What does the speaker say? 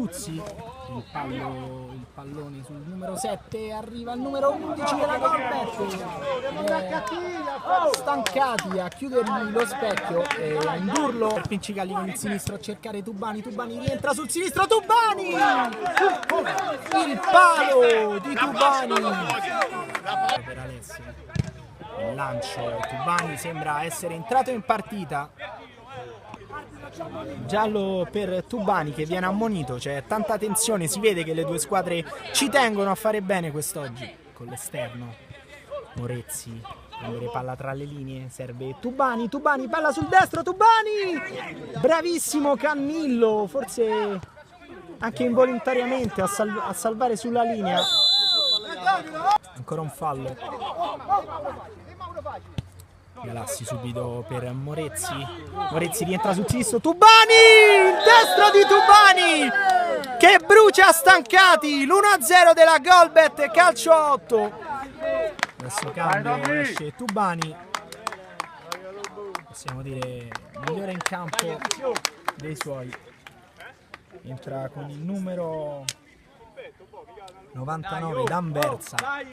Peruzzi, il pallone sul numero 7, arriva il numero 11 della Golbet, Stancati a chiudergli lo specchio e a indurlo per Pincicalli con il sinistro a cercare Tubani, rientra sul sinistro, Tubani! Il palo di Tubani per Alessio, il lancio, Tubani sembra essere entrato in partita. Giallo per Tubani che viene ammonito, c'è tanta tensione, si vede che le due squadre ci tengono a fare bene quest'oggi. Con l'esterno Morezzi, prendere palla tra le linee, serve Tubani, palla sul destro, Tubani! Bravissimo Cannillo, forse anche involontariamente a salvare sulla linea. Ancora un fallo. Galassi subito per Morezzi rientra sul sinistro, Tubani! Il destro di Tubani che brucia Stancati, l'1-0 della Golbet, calcio 8. Adesso cambio, esce Tubani, possiamo dire migliore in campo dei suoi, entra con il numero 99 D'Anversa.